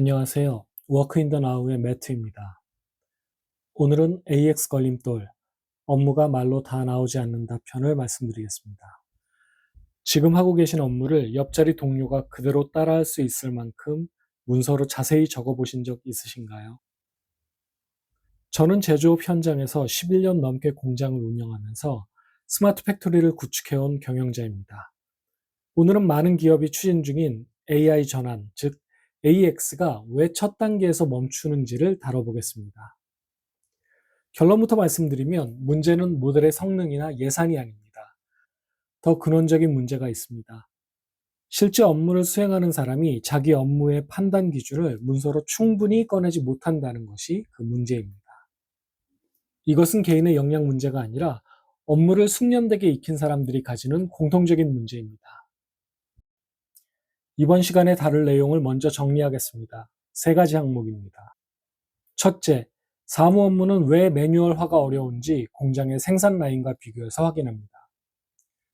안녕하세요. 워크 인 더 나우의 매트입니다. 오늘은 AX 걸림돌, 업무가 말로 다 나오지 않는다 편을 말씀드리겠습니다. 지금 하고 계신 업무를 옆자리 동료가 그대로 따라할 수 있을 만큼 문서로 자세히 적어보신 적 있으신가요? 저는 제조업 현장에서 11년 넘게 공장을 운영하면서 스마트 팩토리를 구축해온 경영자입니다. 오늘은 많은 기업이 추진 중인 AI 전환, 즉 AX가 왜 첫 단계에서 멈추는지를 다뤄보겠습니다. 결론부터 말씀드리면 문제는 모델의 성능이나 예산이 아닙니다. 더 근원적인 문제가 있습니다. 실제 업무를 수행하는 사람이 자기 업무의 판단 기준을 문서로 충분히 꺼내지 못한다는 것이 그 문제입니다. 이것은 개인의 역량 문제가 아니라 업무를 숙련되게 익힌 사람들이 가지는 공통적인 문제입니다. 이번 시간에 다룰 내용을 먼저 정리하겠습니다. 세 가지 항목입니다. 첫째, 사무 업무는 왜 매뉴얼화가 어려운지 공장의 생산 라인과 비교해서 확인합니다.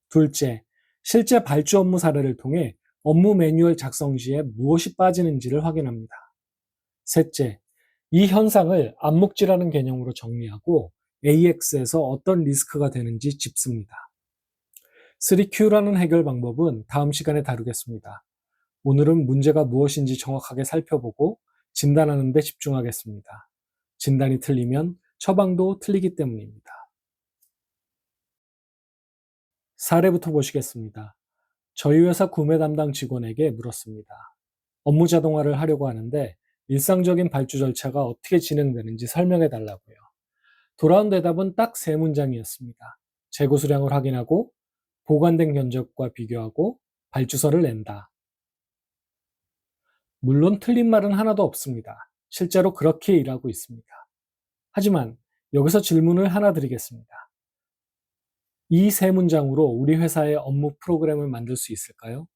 둘째, 실제 발주 업무 사례를 통해 업무 매뉴얼 작성 시에 무엇이 빠지는지를 확인합니다. 셋째, 이 현상을 암묵지라는 개념으로 정리하고 AX에서 어떤 리스크가 되는지 짚습니다. 3Q라는 해결 방법은 다음 시간에 다루겠습니다. 오늘은 문제가 무엇인지 정확하게 살펴보고 진단하는 데 집중하겠습니다. 진단이 틀리면 처방도 틀리기 때문입니다. 사례부터 보시겠습니다. 저희 회사 구매 담당 직원에게 물었습니다. 업무 자동화를 하려고 하는데 일상적인 발주 절차가 어떻게 진행되는지 설명해 달라고요. 돌아온 대답은 딱 세 문장이었습니다. 재고 수량을 확인하고 보관된 견적과 비교하고 발주서를 낸다. 물론 틀린 말은 하나도 없습니다. 실제로 그렇게 일하고 있습니다. 하지만 여기서 질문을 하나 드리겠습니다. 이 세 문장으로 우리 회사의 업무 프로그램을 만들 수 있을까요?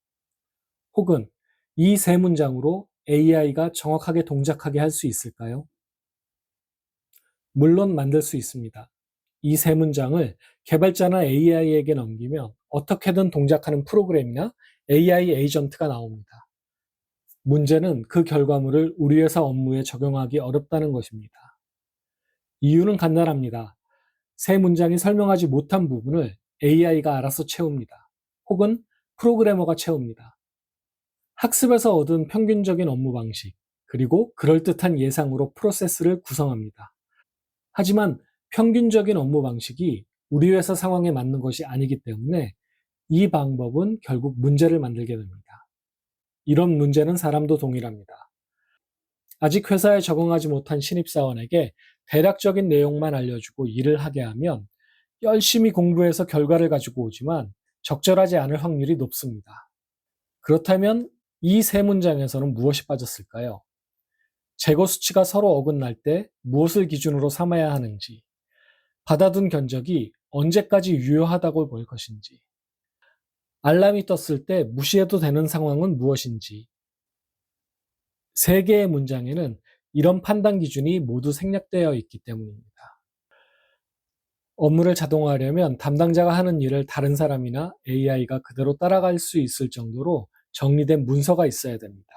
혹은 이 세 문장으로 AI가 정확하게 동작하게 할 수 있을까요? 물론 만들 수 있습니다. 이 세 문장을 개발자나 AI에게 넘기면 어떻게든 동작하는 프로그램이나 AI 에이전트가 나옵니다. 문제는 그 결과물을 우리 회사 업무에 적용하기 어렵다는 것입니다. 이유는 간단합니다. 세 문장이 설명하지 못한 부분을 AI가 알아서 채웁니다. 혹은 프로그래머가 채웁니다. 학습에서 얻은 평균적인 업무 방식, 그리고 그럴듯한 예상으로 프로세스를 구성합니다. 하지만 평균적인 업무 방식이 우리 회사 상황에 맞는 것이 아니기 때문에 이 방법은 결국 문제를 만들게 됩니다. 이런 문제는 사람도 동일합니다. 아직 회사에 적응하지 못한 신입사원에게 대략적인 내용만 알려주고 일을 하게 하면 열심히 공부해서 결과를 가지고 오지만 적절하지 않을 확률이 높습니다. 그렇다면 이 세 문장에서는 무엇이 빠졌을까요? 재고 수치가 서로 어긋날 때 무엇을 기준으로 삼아야 하는지, 받아둔 견적이 언제까지 유효하다고 볼 것인지, 알람이 떴을 때 무시해도 되는 상황은 무엇인지, 세 개의 문장에는 이런 판단 기준이 모두 생략되어 있기 때문입니다. 업무를 자동화하려면 담당자가 하는 일을 다른 사람이나 AI가 그대로 따라갈 수 있을 정도로 정리된 문서가 있어야 됩니다.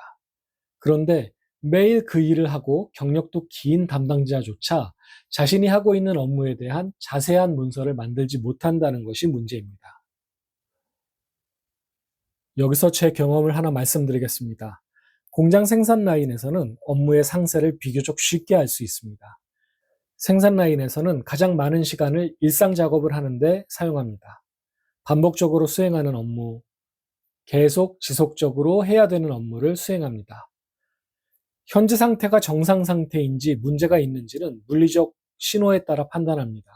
그런데 매일 그 일을 하고 경력도 긴 담당자조차 자신이 하고 있는 업무에 대한 자세한 문서를 만들지 못한다는 것이 문제입니다. 여기서 제 경험을 하나 말씀드리겠습니다. 공장 생산 라인에서는 업무의 상세를 비교적 쉽게 알 수 있습니다. 생산 라인에서는 가장 많은 시간을 일상 작업을 하는데 사용합니다. 반복적으로 수행하는 업무, 계속 지속적으로 해야 되는 업무를 수행합니다. 현재 상태가 정상 상태인지 문제가 있는지는 물리적 신호에 따라 판단합니다.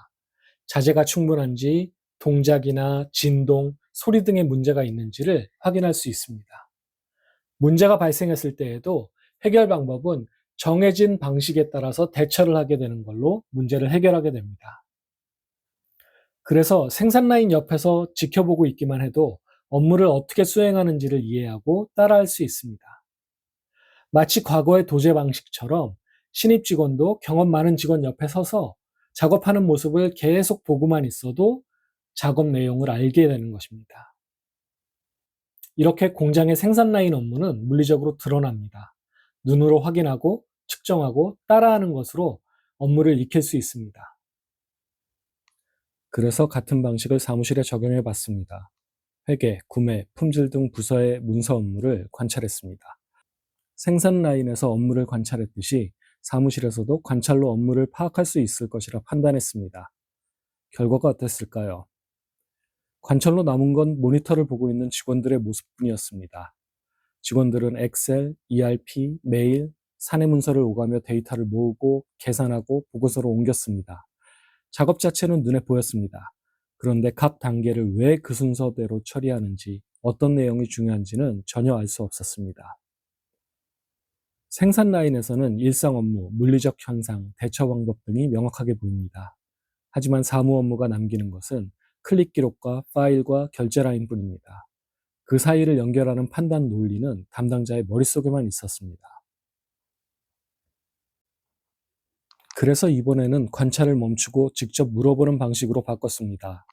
자재가 충분한지, 동작이나 진동, 소리 등의 문제가 있는지를 확인할 수 있습니다. 문제가 발생했을 때에도 해결 방법은 정해진 방식에 따라서 대처를 하게 되는 걸로 문제를 해결하게 됩니다. 그래서 생산 라인 옆에서 지켜보고 있기만 해도 업무를 어떻게 수행하는지를 이해하고 따라할 수 있습니다. 마치 과거의 도제 방식처럼 신입 직원도 경험 많은 직원 옆에 서서 작업하는 모습을 계속 보고만 있어도 작업 내용을 알게 되는 것입니다. 이렇게 공장의 생산 라인 업무는 물리적으로 드러납니다. 눈으로 확인하고 측정하고 따라하는 것으로 업무를 익힐 수 있습니다. 그래서 같은 방식을 사무실에 적용해 봤습니다. 회계, 구매, 품질 등 부서의 문서 업무를 관찰했습니다. 생산 라인에서 업무를 관찰했듯이 사무실에서도 관찰로 업무를 파악할 수 있을 것이라 판단했습니다. 결과가 어땠을까요? 관찰로 남은 건 모니터를 보고 있는 직원들의 모습뿐이었습니다. 직원들은 엑셀, ERP, 메일, 사내 문서를 오가며 데이터를 모으고 계산하고 보고서로 옮겼습니다. 작업 자체는 눈에 보였습니다. 그런데 각 단계를 왜 그 순서대로 처리하는지, 어떤 내용이 중요한지는 전혀 알 수 없었습니다. 생산 라인에서는 일상 업무, 물리적 현상, 대처 방법 등이 명확하게 보입니다. 하지만 사무 업무가 남기는 것은 클릭 기록과 파일과 결제 라인뿐입니다. 그 사이를 연결하는 판단 논리는 담당자의 머릿속에만 있었습니다. 그래서 이번에는 관찰을 멈추고 직접 물어보는 방식으로 바꿨습니다.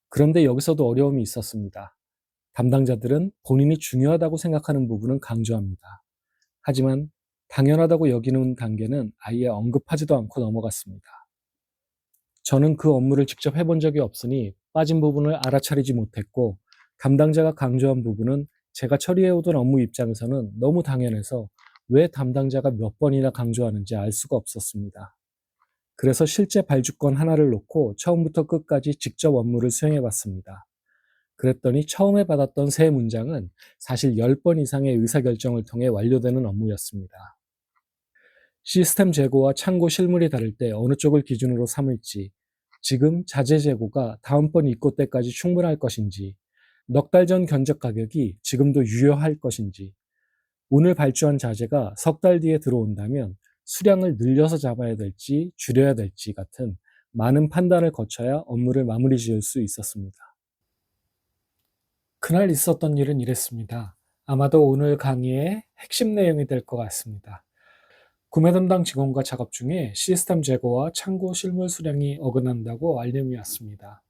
그런데 여기서도 어려움이 있었습니다. 담당자들은 본인이 중요하다고 생각하는 부분은 강조합니다. 하지만 당연하다고 여기는 단계는 아예 언급하지도 않고 넘어갔습니다. 저는 그 업무를 직접 해본 적이 없으니 빠진 부분을 알아차리지 못했고, 담당자가 강조한 부분은 제가 처리해오던 업무 입장에서는 너무 당연해서 왜 담당자가 몇 번이나 강조하는지 알 수가 없었습니다. 그래서 실제 발주권 하나를 놓고 처음부터 끝까지 직접 업무를 수행해 봤습니다. 그랬더니 처음에 받았던 세 문장은 사실 10번 이상의 의사결정을 통해 완료되는 업무였습니다. 시스템 재고와 창고 실물이 다를 때 어느 쪽을 기준으로 삼을지, 지금 자재 재고가 다음번 입고 때까지 충분할 것인지, 넉 달 전 견적 가격이 지금도 유효할 것인지, 오늘 발주한 자재가 석 달 뒤에 들어온다면 수량을 늘려서 잡아야 될지 줄여야 될지 같은 많은 판단을 거쳐야 업무를 마무리 지을 수 있었습니다. 그날 있었던 일은 이랬습니다. 아마도 오늘 강의의 핵심 내용이 될 것 같습니다. 구매 담당 직원과 작업 중에 시스템 재고와 창고 실물 수량이 어긋난다고 알림이 왔습니다.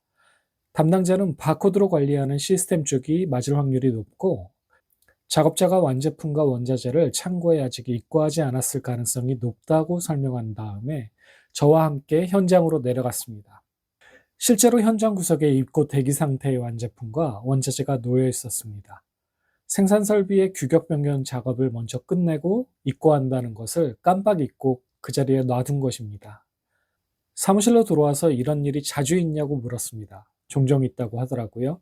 담당자는 바코드로 관리하는 시스템 쪽이 맞을 확률이 높고, 작업자가 완제품과 원자재를 창고에 아직 입고하지 않았을 가능성이 높다고 설명한 다음에 저와 함께 현장으로 내려갔습니다. 실제로 현장 구석에 입고 대기 상태의 완제품과 원자재가 놓여 있었습니다. 생산 설비의 규격 변경 작업을 먼저 끝내고 입고한다는 것을 깜빡 잊고 그 자리에 놔둔 것입니다. 사무실로 들어와서 이런 일이 자주 있냐고 물었습니다. 종종 있다고 하더라고요.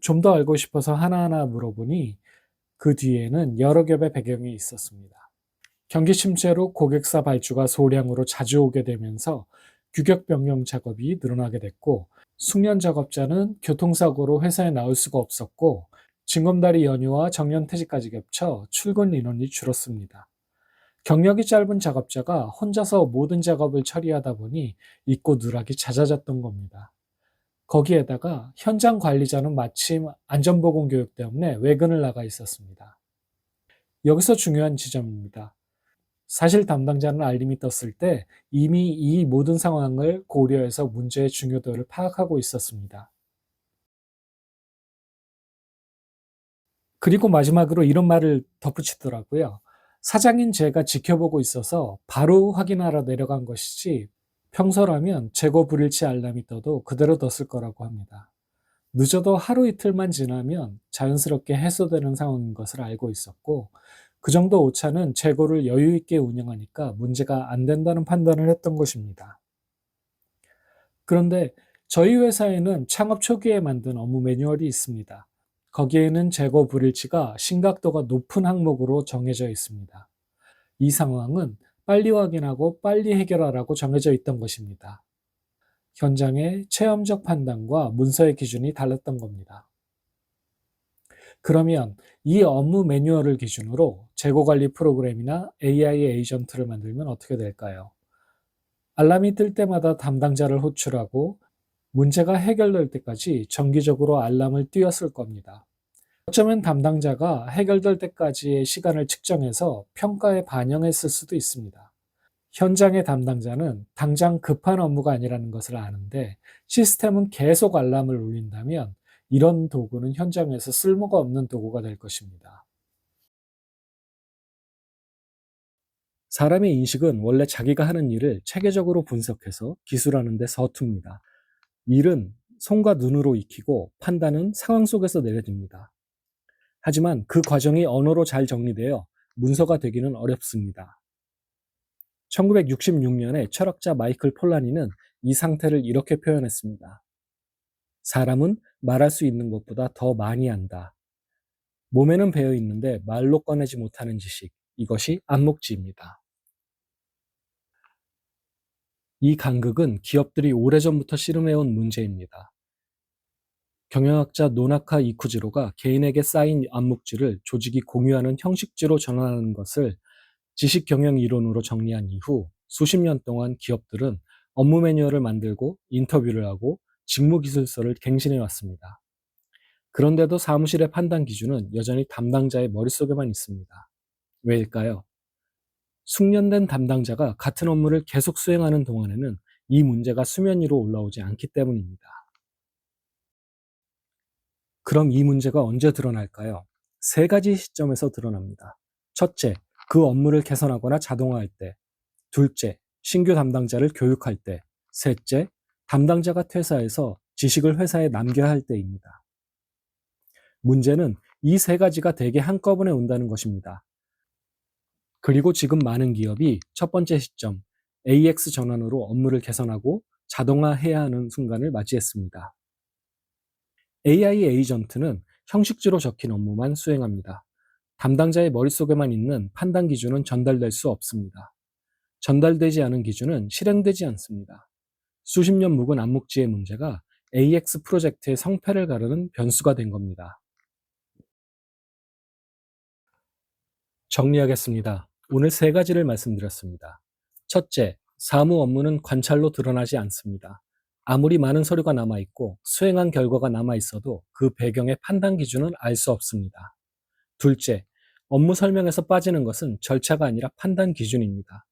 좀 더 알고 싶어서 하나하나 물어보니 그 뒤에는 여러 겹의 배경이 있었습니다. 경기 침체로 고객사 발주가 소량으로 자주 오게 되면서 규격 변경 작업이 늘어나게 됐고, 숙련 작업자는 교통사고로 회사에 나올 수가 없었고, 징검다리 연휴와 정년퇴직까지 겹쳐 출근 인원이 줄었습니다. 경력이 짧은 작업자가 혼자서 모든 작업을 처리하다 보니 잊고 누락이 잦아졌던 겁니다. 거기에다가 현장 관리자는 마침 안전보건 교육 때문에 외근을 나가 있었습니다. 여기서 중요한 지점입니다. 사실 담당자는 알림이 떴을 때 이미 이 모든 상황을 고려해서 문제의 중요도를 파악하고 있었습니다. 그리고 마지막으로 이런 말을 덧붙이더라고요. 사장인 제가 지켜보고 있어서 바로 확인하러 내려간 것이지, 평소라면 재고 불일치 알람이 떠도 그대로 뒀을 거라고 합니다. 늦어도 하루 이틀만 지나면 자연스럽게 해소되는 상황인 것을 알고 있었고, 그 정도 오차는 재고를 여유 있게 운영하니까 문제가 안 된다는 판단을 했던 것입니다. 그런데 저희 회사에는 창업 초기에 만든 업무 매뉴얼이 있습니다. 거기에는 재고 불일치가 심각도가 높은 항목으로 정해져 있습니다. 이 상황은 빨리 확인하고 빨리 해결하라고 정해져 있던 것입니다. 현장의 체험적 판단과 문서의 기준이 달랐던 겁니다. 그러면 이 업무 매뉴얼을 기준으로 재고 관리 프로그램이나 AI 에이전트를 만들면 어떻게 될까요? 알람이 뜰 때마다 담당자를 호출하고 문제가 해결될 때까지 정기적으로 알람을 띄웠을 겁니다. 어쩌면 담당자가 해결될 때까지의 시간을 측정해서 평가에 반영했을 수도 있습니다. 현장의 담당자는 당장 급한 업무가 아니라는 것을 아는데, 시스템은 계속 알람을 울린다면 이런 도구는 현장에서 쓸모가 없는 도구가 될 것입니다. 사람의 인식은 원래 자기가 하는 일을 체계적으로 분석해서 기술하는 데 서툽니다. 일은 손과 눈으로 익히고 판단은 상황 속에서 내려집니다. 하지만 그 과정이 언어로 잘 정리되어 문서가 되기는 어렵습니다. 1966년에 철학자 마이클 폴라니는 이 상태를 이렇게 표현했습니다. 사람은 말할 수 있는 것보다 더 많이 안다. 몸에는 배어 있는데 말로 꺼내지 못하는 지식. 이것이 안목지입니다. 이 간극은 기업들이 오래전부터 씨름해온 문제입니다. 경영학자 노나카 이쿠지로가 개인에게 쌓인 암묵지를 조직이 공유하는 형식지로 전환하는 것을 지식 경영 이론으로 정리한 이후 수십 년 동안 기업들은 업무 매뉴얼을 만들고 인터뷰를 하고 직무 기술서를 갱신해 왔습니다. 그런데도 사무실의 판단 기준은 여전히 담당자의 머릿속에만 있습니다. 왜일까요? 숙련된 담당자가 같은 업무를 계속 수행하는 동안에는 이 문제가 수면 위로 올라오지 않기 때문입니다. 그럼 이 문제가 언제 드러날까요? 세 가지 시점에서 드러납니다. 첫째, 그 업무를 개선하거나 자동화할 때. 둘째, 신규 담당자를 교육할 때. 셋째, 담당자가 퇴사해서 지식을 회사에 남겨야 할 때입니다. 문제는 이 세 가지가 대개 한꺼번에 온다는 것입니다. 그리고 지금 많은 기업이 첫 번째 시점, AX 전환으로 업무를 개선하고 자동화해야 하는 순간을 맞이했습니다. AI 에이전트는 형식지로 적힌 업무만 수행합니다. 담당자의 머릿속에만 있는 판단 기준은 전달될 수 없습니다. 전달되지 않은 기준은 실행되지 않습니다. 수십 년 묵은 암묵지의 문제가 AX 프로젝트의 성패를 가르는 변수가 된 겁니다. 정리하겠습니다. 오늘 세 가지를 말씀드렸습니다. 첫째, 사무 업무는 관찰로 드러나지 않습니다. 아무리 많은 서류가 남아있고 수행한 결과가 남아있어도 그 배경의 판단 기준은 알 수 없습니다. 둘째, 업무 설명에서 빠지는 것은 절차가 아니라 판단 기준입니다.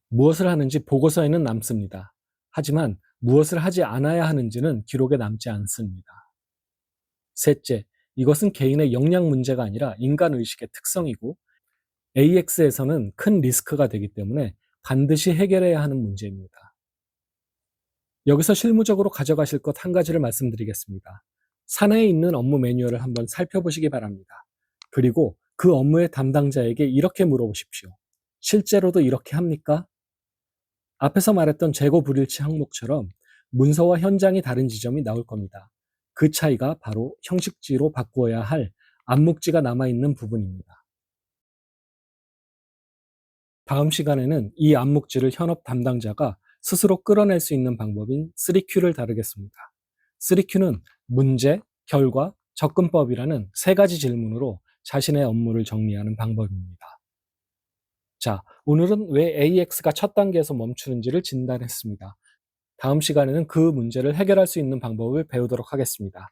무엇을 하는지 보고서에는 남습니다. 하지만 무엇을 하지 않아야 하는지는 기록에 남지 않습니다. 셋째, 이것은 개인의 역량 문제가 아니라 인간 의식의 특성이고 AX에서는 큰 리스크가 되기 때문에 반드시 해결해야 하는 문제입니다. 여기서 실무적으로 가져가실 것 한 가지를 말씀드리겠습니다. 사내에 있는 업무 매뉴얼을 한번 살펴보시기 바랍니다. 그리고 그 업무의 담당자에게 이렇게 물어보십시오. 실제로도 이렇게 합니까? 앞에서 말했던 재고 불일치 항목처럼 문서와 현장이 다른 지점이 나올 겁니다. 그 차이가 바로 형식지로 바꾸어야 할 암묵지가 남아있는 부분입니다. 다음 시간에는 이 암묵지를 현업 담당자가 스스로 끌어낼 수 있는 방법인 3Q를 다루겠습니다. 3Q는 문제, 결과, 접근법이라는 세 가지 질문으로 자신의 업무를 정리하는 방법입니다. 자, 오늘은 왜 AX가 첫 단계에서 멈추는지를 진단했습니다. 다음 시간에는 그 문제를 해결할 수 있는 방법을 배우도록 하겠습니다.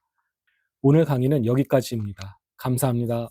오늘 강의는 여기까지입니다. 감사합니다.